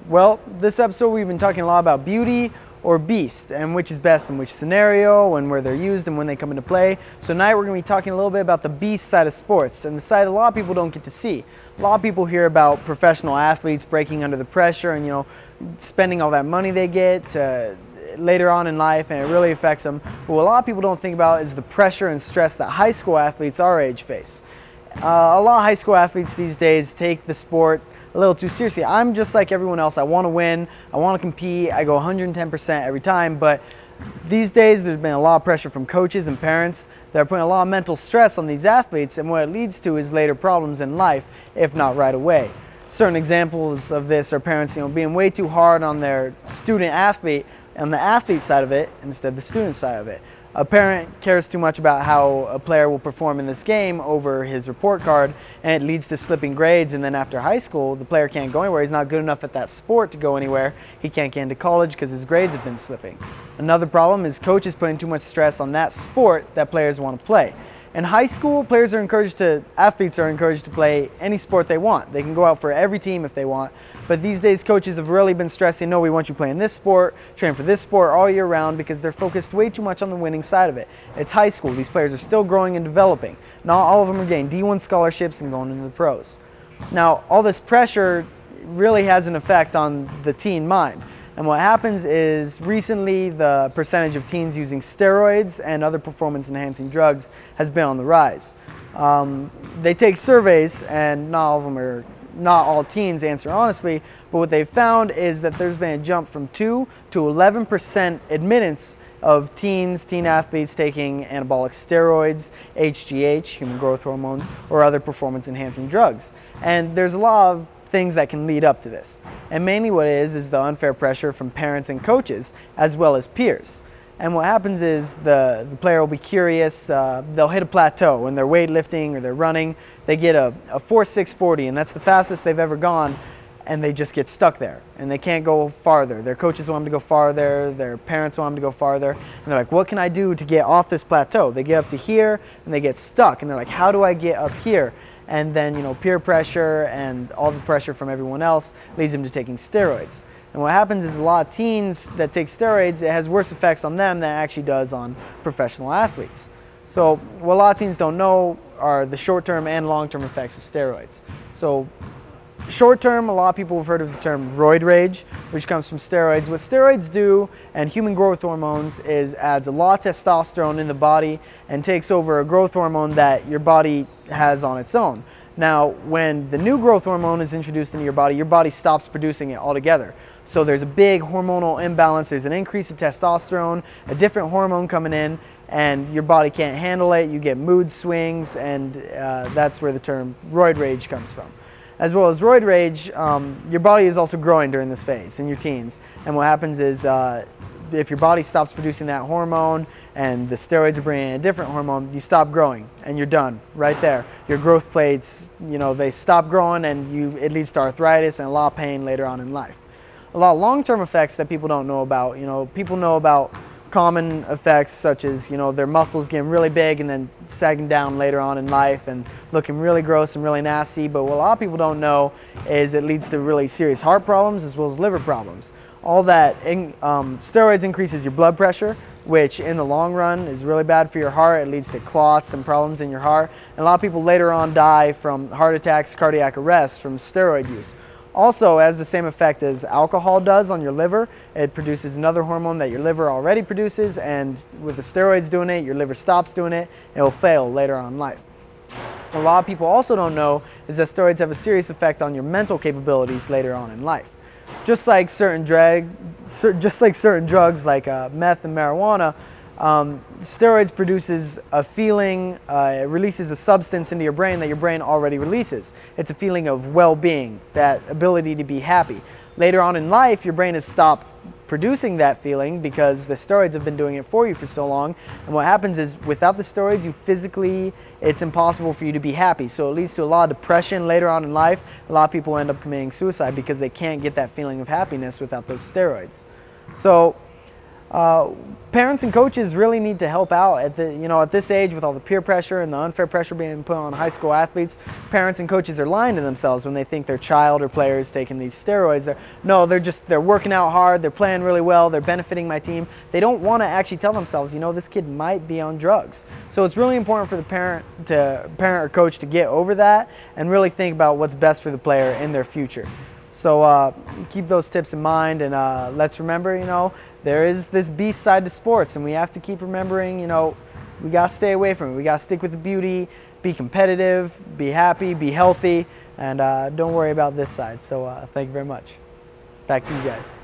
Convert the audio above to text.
Well, this episode we've been talking a lot about beauty or beast and which is best in which scenario and where they're used and when they come into play. So tonight we're going to be talking a little bit about the beast side of sports and the side a lot of people don't get to see. A lot of people hear about professional athletes breaking under the pressure and, spending all that money they get later on in life, and it really affects them. But what a lot of people don't think about is the pressure and stress that high school athletes our age face. A lot of high school athletes these days take the sport a little too seriously. I'm just like everyone else. I want to win. I want to compete. I go 110% every time. But these days, there's been a lot of pressure from coaches and parents that are putting a lot of mental stress on these athletes, and what it leads to is later problems in life, if not right away. Certain examples of this are parents, being way too hard on their student athlete, on the athlete side of it, instead of the student side of it. A parent cares too much about how a player will perform in this game over his report card, and it leads to slipping grades, and then after high school, the player can't go anywhere. He's not good enough at that sport to go anywhere. He can't get into college because his grades have been slipping. Another problem is coaches putting too much stress on that sport that players want to play. In high school, athletes are encouraged to play any sport they want. They can go out for every team if they want. But these days, coaches have really been stressing, no, we want you playing this sport, train for this sport all year round, because they're focused way too much on the winning side of it. It's high school. These players are still growing and developing. Not all of them are getting D1 scholarships and going into the pros. Now, all this pressure really has an effect on the teen mind. And what happens is recently the percentage of teens using steroids and other performance-enhancing drugs has been on the rise. They take surveys, and not all teens answer honestly, but what they've found is that there's been a jump from 2 to 11% admittance of teen athletes taking anabolic steroids, HGH, human growth hormones, or other performance-enhancing drugs. And there's a lot of things that can lead up to this. And mainly what it is the unfair pressure from parents and coaches as well as peers. And what happens is the player will be curious, they'll hit a plateau when they're weightlifting or they're running. They get a 4.640, and that's the fastest they've ever gone, and they just get stuck there and they can't go farther. Their coaches want them to go farther, their parents want them to go farther, and they're like, what can I do to get off this plateau? They get up to here and they get stuck, and they're like, how do I get up here? And then, peer pressure and all the pressure from everyone else leads them to taking steroids. And what happens is a lot of teens that take steroids, it has worse effects on them than it actually does on professional athletes. So what a lot of teens don't know are the short-term and long-term effects of steroids. So short-term, a lot of people have heard of the term roid rage, which comes from steroids. What steroids do, and human growth hormones, is adds a lot of testosterone in the body and takes over a growth hormone that your body has on its own. Now, when the new growth hormone is introduced into your body stops producing it altogether. So there's a big hormonal imbalance. There's an increase of testosterone, a different hormone coming in, and your body can't handle it. You get mood swings, and that's where the term roid rage comes from. As well as roid rage, your body is also growing during this phase in your teens. And what happens is if your body stops producing that hormone and the steroids are bringing in a different hormone, you stop growing and you're done right there. Your growth plates, they stop growing, and it leads to arthritis and a lot of pain later on in life. A lot of long-term effects that people don't know about. People know about common effects such as, their muscles getting really big and then sagging down later on in life and looking really gross and really nasty. But what a lot of people don't know is it leads to really serious heart problems as well as liver problems. All that, steroids increases your blood pressure, which in the long run is really bad for your heart. It leads to clots and problems in your heart. And a lot of people later on die from heart attacks, cardiac arrest from steroid use. Also has the same effect as alcohol does on your liver. It produces another hormone that your liver already produces, and with the steroids doing it, your liver stops doing it. It'll fail later on in life. What a lot of people also don't know is that steroids have a serious effect on your mental capabilities later on in life. Just like certain drugs like meth and marijuana, steroids produces a feeling, it releases a substance into your brain that your brain already releases. It's a feeling of well-being, that ability to be happy. Later on in life, your brain has stopped producing that feeling because the steroids have been doing it for you for so long. And what happens is without the steroids, it's impossible for you to be happy. So it leads to a lot of depression later on in life. A lot of people end up committing suicide because they can't get that feeling of happiness without those steroids. So Parents and coaches really need to help out at at this age with all the peer pressure and the unfair pressure being put on high school athletes. Parents and coaches are lying to themselves when they think their child or player is taking these steroids. They're working out hard, they're playing really well, they're benefiting my team. They don't want to actually tell themselves, this kid might be on drugs. So it's really important for the parent or coach to get over that and really think about what's best for the player in their future. So keep those tips in mind, and let's remember, there is this beast side to sports, and we have to keep remembering, we got to stay away from it. We got to stick with the beauty, be competitive, be happy, be healthy, and don't worry about this side. So thank you very much. Back to you guys.